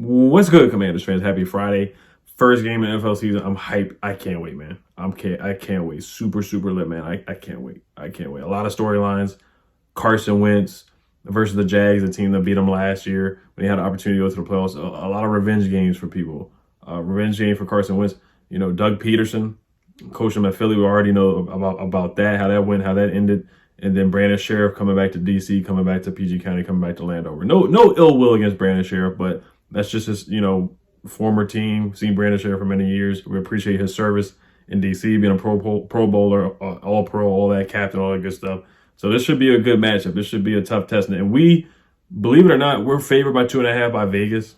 What's good, Commanders fans? Happy Friday. First game of the NFL season. I'm hyped. I can't wait, man. I can't wait. Super, super lit, man. I can't wait. I can't wait. A lot of storylines. Carson Wentz versus the Jags, the team that beat them last year when he had an opportunity to go to the playoffs. A lot of revenge games for people. Revenge game for Carson Wentz. You know, Doug Peterson, coached him at Philly. We already know about that, how that went, how that ended. And then Brandon Sheriff coming back to DC, coming back to PG County, coming back to Landover. No ill will against Brandon Sheriff, but that's just his, former team. Seen Brandon Sheriff for many years. We appreciate his service in DC, being a Pro Bowler, All Pro, all that, captain, all that good stuff. So this should be a good matchup. This should be a tough test. And we, believe it or not, we're favored by 2.5 by Vegas,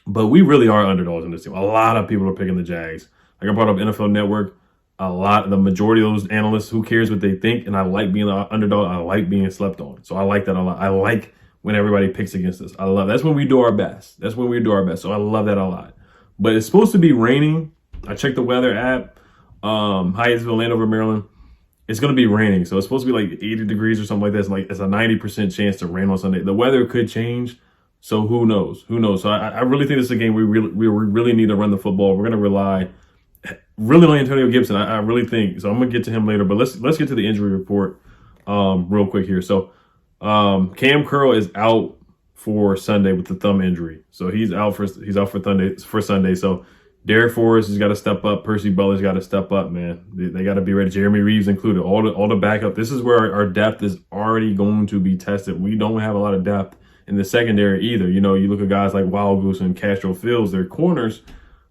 but we really are underdogs in this team. A lot of people are picking the Jags. Like I brought up NFL Network. The majority of those analysts, who cares what they think? And I like being the underdog. I like being slept on. So I like that a lot. I like when everybody picks against us. I love that's when we do our best. That's when we do our best. So I love that a lot. But it's supposed to be raining. I checked the weather app. Hyattsville, Landover, Maryland. It's going to be raining. So it's supposed to be like 80 degrees or something like that. It's a 90% chance to rain on Sunday. The weather could change. So who knows? Who knows? So I really think this is a game we really need to run the football. We're going to rely really on Antonio Gibson. I really think so. I'm gonna get to him later, but let's get to the injury report real quick here. So Cam Curl is out for Sunday with the thumb injury, so he's out for Sunday. So Derek Forrest has got to step up. Percy Butler's got to step up, man. They got to be ready. Jeremy Reeves included. All the backup. This is where our depth is already going to be tested. We don't have a lot of depth in the secondary either. You look at guys like Wild Goose and Castro Fields. They're corners.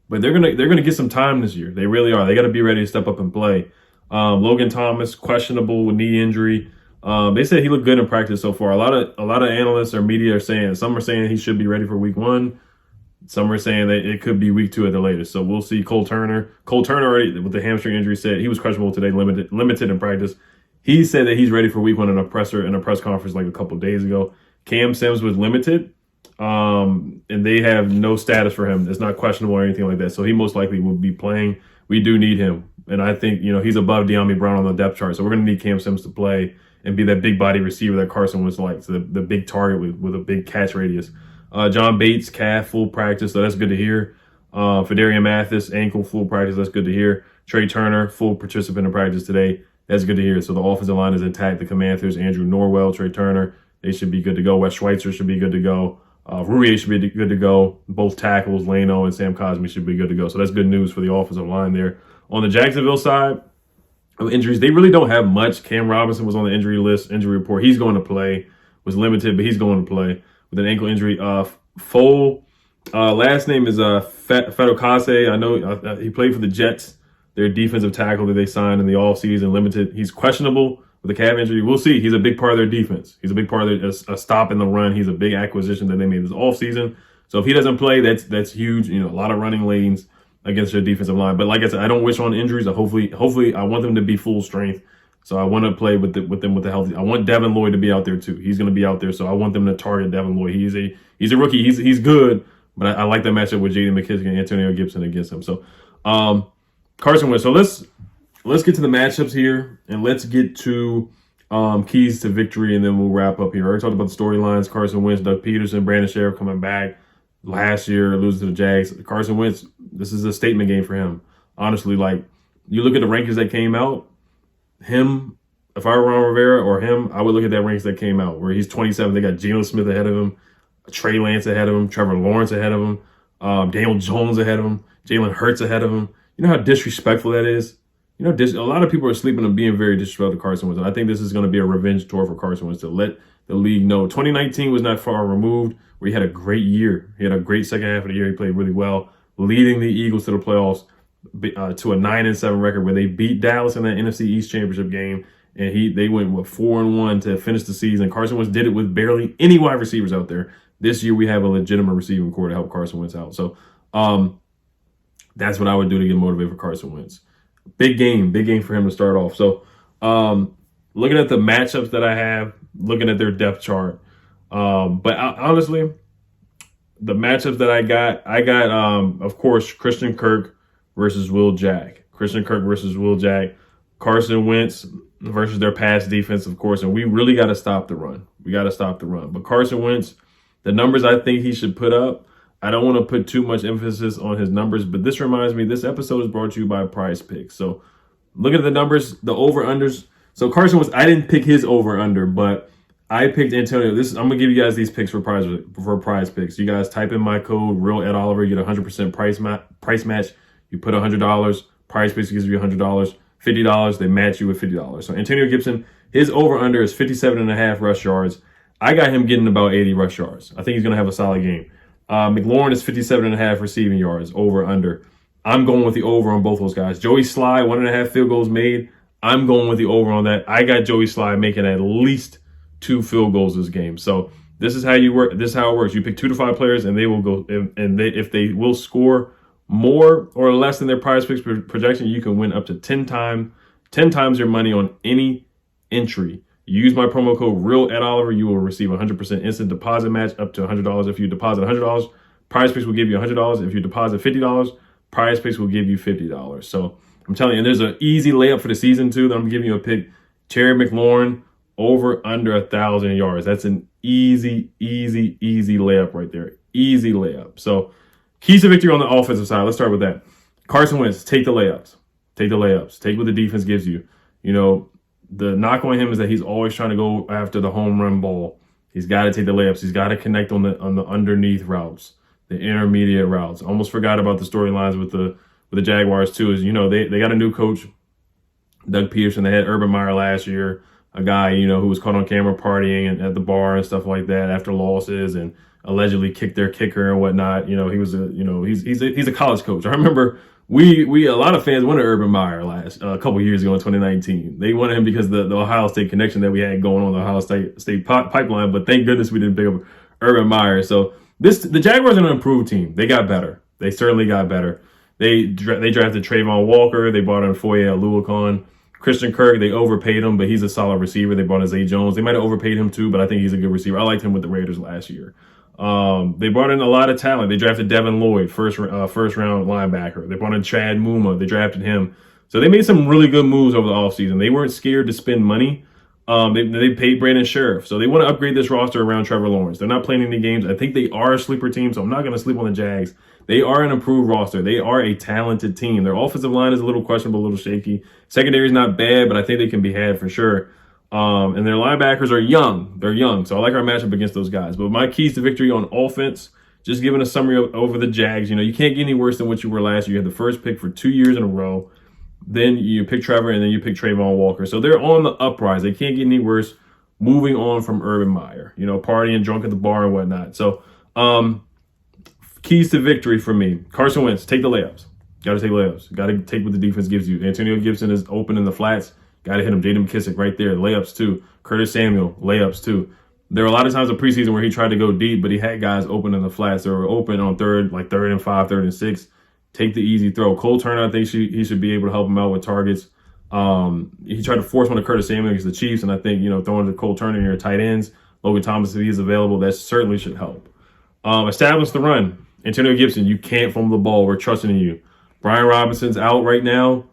But they're gonna get some time this year. They really are. They got to be ready to step up and play. Logan Thomas, questionable with knee injury. They said he looked good in practice so far. A lot of analysts or media are saying, some are saying he should be ready for week 1. Some are saying that it could be week 2 at the latest. So we'll see. Cole Turner already with the hamstring injury said he was questionable today, limited in practice. He said that he's ready for week 1 in a press conference like a couple days ago. Cam Sims was limited. And they have no status for him. It's not questionable or anything like that. So he most likely will be playing. We do need him. And I think, he's above De'Ami Brown on the depth chart. So we're going to need Cam Sims to play and be that big body receiver that Carson was like. So the big target with a big catch radius. John Bates, calf, full practice. So that's good to hear. Fedarian Mathis, ankle, full practice. That's good to hear. Trey Turner, full participant in practice today. That's good to hear. So the offensive line is intact. The Commanders, Andrew Norwell, Trey Turner, they should be good to go. Wes Schweitzer should be good to go. Rui should be good to go. Both tackles, Leno and Sam Cosmi, should be good to go. So that's good news for the offensive line there. On the Jacksonville side of injuries, they really don't have much. Cam Robinson was on the injury report. He's going to play. Was limited, but he's going to play with an ankle injury. Full last name is Fedokase. I know he played for the Jets. Their defensive tackle that they signed in the offseason, limited. He's questionable with a calf injury. We'll see. He's a big part of their defense. He's a big part of a stop in the run. He's a big acquisition that they made this offseason. So if he doesn't play, that's huge. A lot of running lanes against their defensive line. But like I said, I don't wish on injuries. Hopefully, I want them to be full strength. So I want to play with them with the healthy. I want Devin Lloyd to be out there too. He's going to be out there. So I want them to target Devin Lloyd. He's a rookie. He's good. But I like that matchup with J.D. McKissick and Antonio Gibson against him. So Carson Wentz. So let's get to the matchups here, and let's get to keys to victory, and then we'll wrap up here. I already talked about the storylines. Carson Wentz, Doug Peterson, Brandon Sheriff coming back last year, losing to the Jags. Carson Wentz, this is a statement game for him. Honestly, like, you look at the rankings that came out, him, if I were Ron Rivera or him, I would look at that rankings that came out, where he's 27. They got Geno Smith ahead of him, Trey Lance ahead of him, Trevor Lawrence ahead of him, Daniel Jones ahead of him, Jalen Hurts ahead of him. You know how disrespectful that is? A lot of people are sleeping on being very disrespectful to Carson Wentz. And I think this is going to be a revenge tour for Carson Wentz to let the league know. 2019 was not far removed, where he had a great year. He had a great second half of the year. He played really well, leading the Eagles to the playoffs to a 9-7 record, where they beat Dallas in that NFC East Championship game. And they went 4-1 to finish the season. Carson Wentz did it with barely any wide receivers out there. This year we have a legitimate receiving core to help Carson Wentz out. So that's what I would do to get motivated for Carson Wentz. Big game for him to start off. So looking at the matchups that I have, looking at their depth chart. But honestly, the matchups that I got, of course, Christian Kirk versus Will Jack. Carson Wentz versus their pass defense, of course. And we really got to stop the run. But Carson Wentz, the numbers I think he should put up, I don't want to put too much emphasis on his numbers, but this reminds me, this episode is brought to you by Prize Picks. So look at the numbers, the over-unders. So Carson Wentz, I didn't pick his over-under, but I picked Antonio. I'm gonna give you guys these picks for prize picks. You guys type in my code RealEdOliver, you get 100% price match. You put $100. Prize Picks gives you $100. $50, they match you with $50. So Antonio Gibson, his over-under is 57.5 rush yards. I got him getting about 80 rush yards. I think he's gonna have a solid game. McLaurin is 57.5 receiving yards, over/under. I'm going with the over on both those guys. Joey Sly, 1.5 field goals made. I'm going with the over on that. I got Joey Sly making at least 2 field goals this game. So this is how you work. This is how it works. You pick 2 to 5 players, and they will go. And if they will score more or less than their Prize Picks projection, you can win up to 10 times your money on any entry. You use my promo code RealEdOliver. You will receive 100% instant deposit match up to $100. If you deposit $100, Prize Picks will give you $100. If you deposit $50, Prize Picks will give you $50. So I'm telling you, and there's an easy layup for the season too that I'm giving you a pick. Terry McLaurin over under 1,000 yards. That's an easy layup right there. Easy layup. So keys to victory on the offensive side. Let's start with that. Carson Wentz, take the layups. Take the layups. Take what the defense gives you. You know, the knock on him is that he's always trying to go after the home run ball. He's got to take the layups. He's got to connect on the underneath routes, the intermediate routes. Almost forgot about the storylines with the Jaguars too. Is, you know, they got a new coach, Doug Peterson. They had Urban Meyer last year, a guy, you know, who was caught on camera partying at the bar and stuff like that after losses and allegedly kicked their kicker and whatnot. You know, he's a college coach. I remember we a lot of fans wanted Urban Meyer a couple years ago in 2019. They wanted him because the Ohio State connection that we had going on the Ohio State pipeline. But thank goodness we didn't pick up Urban Meyer. So the Jaguars are an improved team. They got better. They certainly got better. They drafted Trayvon Walker. They brought in Foye Oluokun. Christian Kirk, they overpaid him, but he's a solid receiver. They brought in Zay Jones. They might have overpaid him too, but I think he's a good receiver. I liked him with the Raiders last year. They brought in a lot of talent. They drafted Devin Lloyd, first round linebacker. They brought in Chad Muma. They drafted him. So they made some really good moves over the offseason. They weren't scared to spend money. They paid Brandon Sheriff. So they want to upgrade this roster around Trevor Lawrence. They're not playing any games. I think they are a sleeper team, so I'm not going to sleep on the Jags. They are an improved roster. They are a talented team. Their offensive line is a little questionable, a little shaky. Secondary is not bad, but I think they can be had for sure. And their linebackers are young. They're young, so I like our matchup against those guys. But my keys to victory on offense, just giving a summary over the Jags. You know, you can't get any worse than what you were last year. You had the first pick for 2 years in a row. Then you pick Trevor, and then you pick Trayvon Walker. So they're on the uprise. They can't get any worse moving on from Urban Meyer, you know, partying, drunk at the bar and whatnot. So keys to victory for me. Carson Wentz, take the layups. Got to take layups. Got to take what the defense gives you. Antonio Gibson is open in the flats. Got to hit him. J.D. McKissic right there. Layups too. Curtis Samuel, layups too. There were a lot of times in preseason where he tried to go deep, but he had guys open in the flats. They were open on third and 5, 3rd and 6. Take the easy throw. Cole Turner, I think he should be able to help him out with targets. He tried to force one to Curtis Samuel against the Chiefs, and I think, you know, throwing to Cole Turner in your tight ends, Logan Thomas, if he's available, that certainly should help. Establish the run. Antonio Gibson, you can't fumble the ball. We're trusting in you. Brian Robinson's out right now.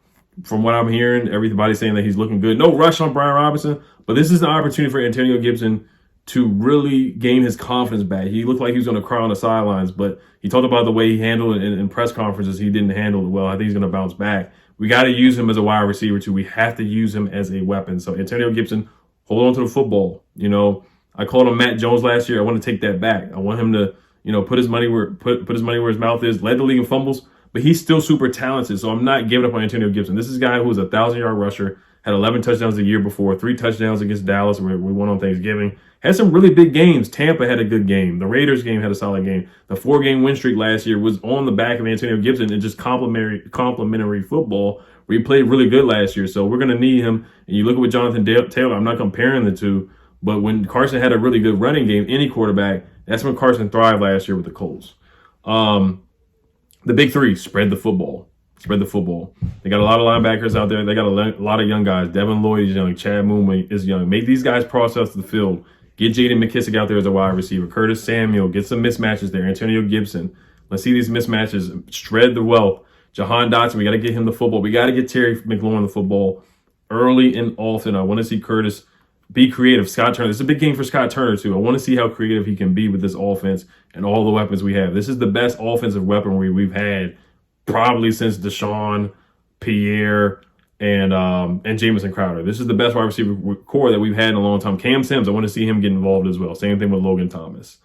From what I'm hearing, everybody's saying that he's looking good. No rush on Brian Robinson, but this is an opportunity for Antonio Gibson to really gain his confidence back. He looked like he was going to cry on the sidelines, but he talked about the way he handled it in press conferences. He didn't handle it well. I think he's going to bounce back. We got to use him as a wide receiver too. We have to use him as a weapon. So Antonio Gibson, hold on to the football. You know, I called him Matt Jones last year. I want to take that back. I want him to, you know, put his money where his mouth is. Led the league in fumbles, but he's still super talented. So I'm not giving up on Antonio Gibson. This is a guy who was a 1,000-yard rusher, had 11 touchdowns the year before, 3 touchdowns against Dallas, where we won on Thanksgiving. Had some really big games. Tampa had a good game. The Raiders game had a solid game. The 4-game win streak last year was on the back of Antonio Gibson and just complimentary football, where he played really good last year. So we're going to need him. And you look at what Jonathan Taylor, I'm not comparing the two, but when Carson had a really good running game, any quarterback, that's when Carson thrived last year with the Colts. The big three, spread the football. Spread the football. They got a lot of linebackers out there. They got a lot of young guys. Devin Lloyd is young. Chad Muma is young. Make these guys process the field. Get J.D. McKissic out there as a wide receiver. Curtis Samuel. Get some mismatches there. Antonio Gibson. Let's see these mismatches. Shred the wealth. Jahan Dotson, we got to get him the football. We got to get Terry McLaurin the football early and often. I want to see Curtis be creative. Scott Turner. This is a big game for Scott Turner, too. I want to see how creative he can be with this offense and all the weapons we have. This is the best offensive weaponry we've had probably since Deshaun, Pierre, and Jamison Crowder. This is the best wide receiver core that we've had in a long time. Cam Sims, I want to see him get involved as well. Same thing with Logan Thomas.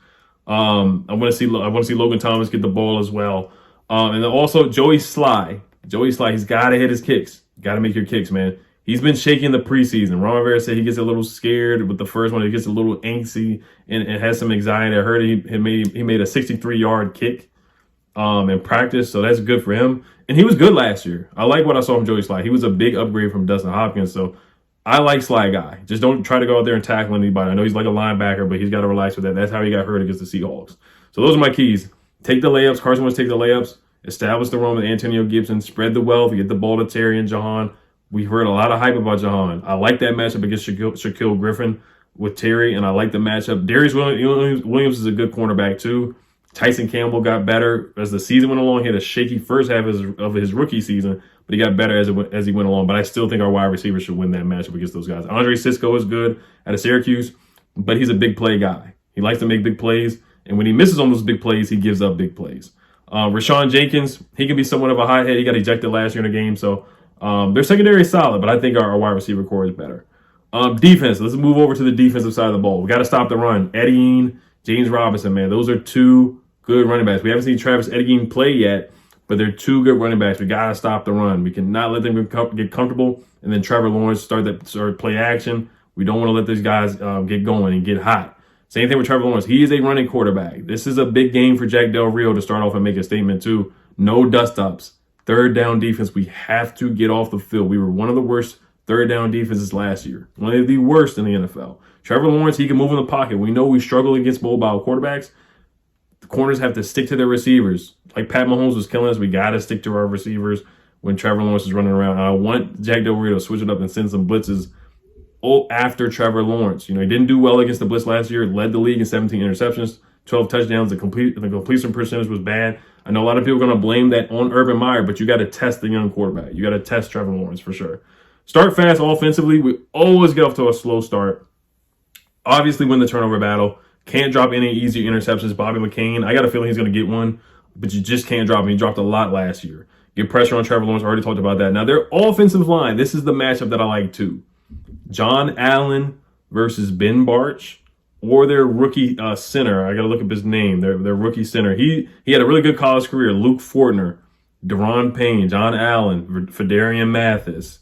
I want to see Logan Thomas get the ball as well. And then also Joey Sly. He's got to hit his kicks. Got to make your kicks, man. He's been shaking the preseason. Ron Rivera said he gets a little scared with the first one. He gets a little angsty and has some anxiety. I heard he made a 63-yard kick in practice, so that's good for him. And he was good last year. I like what I saw from Joey Sly. He was a big upgrade from Dustin Hopkins, so I like Sly Guy. Just don't try to go out there and tackle anybody. I know he's like a linebacker, but he's got to relax with that. That's how he got hurt against the Seahawks. So those are my keys. Take the layups. Carson Wentz take the layups. Establish the run with Antonio Gibson. Spread the wealth. Get the ball to Terry and Jahan. We heard a lot of hype about Jahan. I like that matchup against Shaquille Griffin with Terry, and I like the matchup. Darius Williams is a good cornerback, too. Tyson Campbell got better as the season went along. He had a shaky first half of his rookie season, but he got better as he went along. But I still think our wide receivers should win that matchup against those guys. Andre Cisco is good out of Syracuse, but he's a big play guy. He likes to make big plays, and when he misses on those big plays, he gives up big plays. Rashawn Jenkins, he can be somewhat of a hothead. He got ejected last year in a game, so their secondary is solid, but I think our wide receiver core is better. Defense, let's move over to the defensive side of the ball. We got to stop the run. Etienne, James Robinson, man, those are two good running backs. We haven't seen Travis Etienne play yet, but they're two good running backs. We got to stop the run. We cannot let them get comfortable, and then Trevor Lawrence start play action. We don't want to let these guys get going and get hot. Same thing with Trevor Lawrence. He is a running quarterback. This is a big game for Jack Del Rio to start off and make a statement, too. No dust-ups. Third down defense, we have to get off the field. We were one of the worst third down defenses last year. One of the worst in the NFL. Trevor Lawrence, he can move in the pocket. We know we struggle against mobile quarterbacks. The corners have to stick to their receivers. Like Pat Mahomes was killing us, we got to stick to our receivers when Trevor Lawrence is running around. And I want Jack Del Rio to switch it up and send some blitzes after Trevor Lawrence. You know, he didn't do well against the blitz last year. Led the league in 17 interceptions, 12 touchdowns. The completion percentage was bad. I know a lot of people are going to blame that on Urban Meyer, but you got to test the young quarterback. You got to test Trevor Lawrence for sure. Start fast offensively. We always get off to a slow start. Obviously win the turnover battle. Can't drop any easy interceptions. Bobby McCain, I got a feeling he's going to get one, but you just can't drop him. He dropped a lot last year. Get pressure on Trevor Lawrence. I already talked about that. Now, their offensive line, this is the matchup that I like too. John Allen versus Ben Bartch, or their rookie center. I got to look up his name. Their rookie center. He had a really good college career. Luke Fortner, Deron Payne, John Allen, Fedarian Mathis,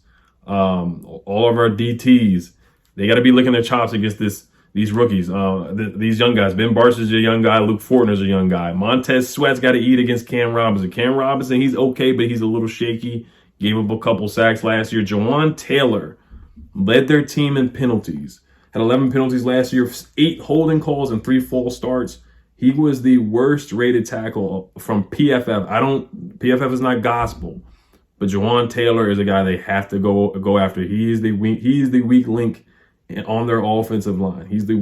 all of our DTs. They got to be licking their chops against these rookies, these young guys. Ben Bartch is a young guy. Luke Fortner is a young guy. Montez Sweat's got to eat against Cam Robinson. Cam Robinson, he's okay, but he's a little shaky. Gave up a couple sacks last year. Jawan Taylor led their team in penalties. Had 11 penalties last year, 8 holding calls and 3 false starts. He was the worst rated tackle from PFF. PFF is not gospel, but Jawan Taylor is a guy they have to go after. He is the weak link on their offensive line. He's their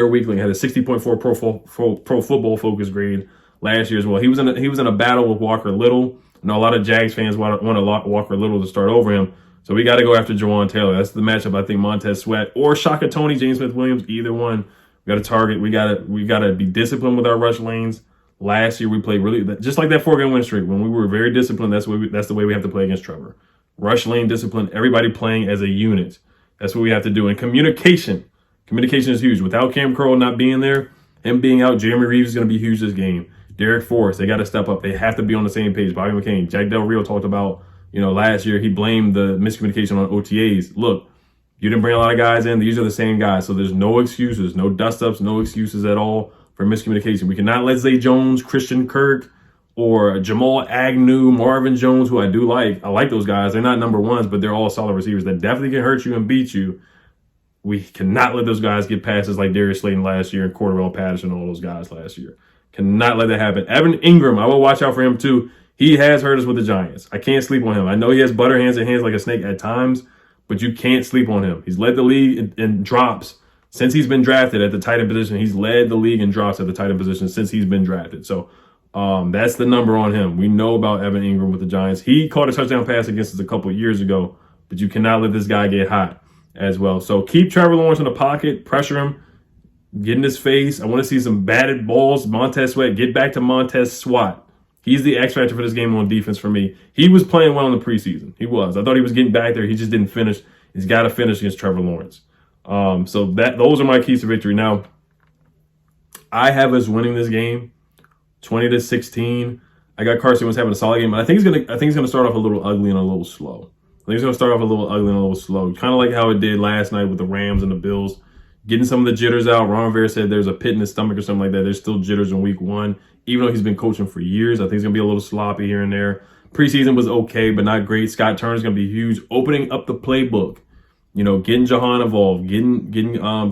weak link. Had a 60.4 pro football focus grade last year as well. He was in a battle with Walker Little. I know a lot of Jags fans want Walker Little to start over him. So we got to go after Jawan Taylor. That's the matchup. I think Montez Sweat or Shaka Toney, James Smith-Williams, either one. We got to target. We got to be disciplined with our rush lanes. Last year we played really just like that 4-game win streak. When we were very disciplined, that's the way we have to play against Trevor. Rush lane discipline. Everybody playing as a unit. That's what we have to do. And communication is huge. Without Cam Curl not being there, him being out, Jeremy Reeves is going to be huge this game. Derek Forrest, they got to step up. They have to be on the same page. Bobby McCain, Jack Del Rio talked about. Last year he blamed the miscommunication on OTAs. Look, you didn't bring a lot of guys in. These are the same guys. So there's no excuses, no dust-ups, no excuses at all for miscommunication. We cannot let Zay Jones, Christian Kirk, or Jamal Agnew, Marvin Jones, who I do like. I like those guys. They're not number ones, but they're all solid receivers that definitely can hurt you and beat you. We cannot let those guys get passes like Darius Slayton last year and Cordell Patterson, all those guys last year. Cannot let that happen. Evan Ingram, I will watch out for him too. He has hurt us with the Giants. I can't sleep on him. I know he has butter hands and hands like a snake at times, but you can't sleep on him. He's led the league in drops since he's been drafted at the tight end position. He's led the league in drops at the tight end position since he's been drafted. So that's the number on him. We know about Evan Ingram with the Giants. He caught a touchdown pass against us a couple of years ago, but you cannot let this guy get hot. as well. So keep Trevor Lawrence in the pocket, pressure him, get in his face. I want to see some batted balls. Montez Sweat, get back to Montez Swat. He's the X factor for this game on defense for me. He was playing well in the preseason. He was. I thought he was getting back there. He just didn't finish. He's got to finish against Trevor Lawrence. So those are my keys to victory. Now, I have us winning this game 20-16. I got Carson Wentz having a solid game, but I think he's gonna start off a little ugly and a little slow. I think he's gonna start off a little ugly and a little slow, kind of like how it did last night with the Rams and the Bills, getting some of the jitters out. Ron Rivera said there's a pit in his stomach or something like that. There's still jitters in week 1, even though he's been coaching for years. I think he's gonna be a little sloppy here and there. Preseason was okay, but not great. Scott Turner's gonna be huge, opening up the playbook. You know, getting Jahan involved, getting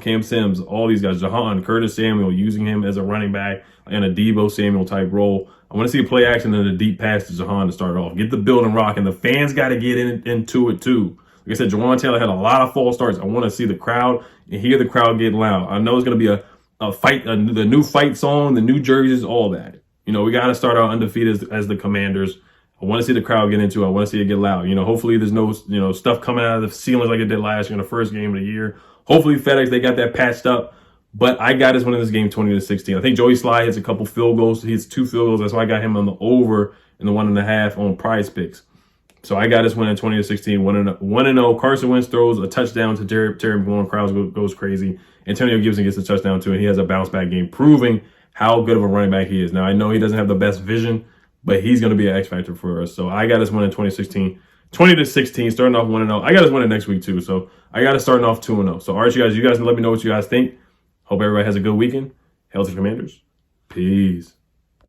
Cam Sims, all these guys, Jahan, Curtis Samuel, using him as a running back in a Deebo Samuel type role. I want to see a play action and a deep pass to Jahan to start off. Get the building rocking. The fans got to get into it too. Like I said, Jawan Taylor had a lot of false starts. I want to see the crowd and hear the crowd get loud. I know it's going to be a fight, the new fight song, the new jerseys, all that. You know, we got to start out undefeated as the Commanders. I want to see the crowd get into it. I want to see it get loud. You know, hopefully there's no, stuff coming out of the ceilings like it did last year in the first game of the year. Hopefully FedEx, they got that patched up. But I got us winning this game 20-16. I think Joey Sly hits a couple field goals. He hits 2 field goals. That's why I got him on the over in the 1.5 on Prize Picks. So I got us winning 20-16, 1-0. Carson Wentz throws a touchdown to Terry McLaurin. Crowd goes crazy. Antonio Gibson gets a touchdown too, and he has a bounce back game, proving how good of a running back he is. Now I know he doesn't have the best vision, but he's going to be an X factor for us. So I got us winning 20-16, starting off 1-0. I got us winning next week too. So I got us starting off 2-0. So all right, you guys let me know what you guys think. Hope everybody has a good weekend. Hail to the Commanders. Peace.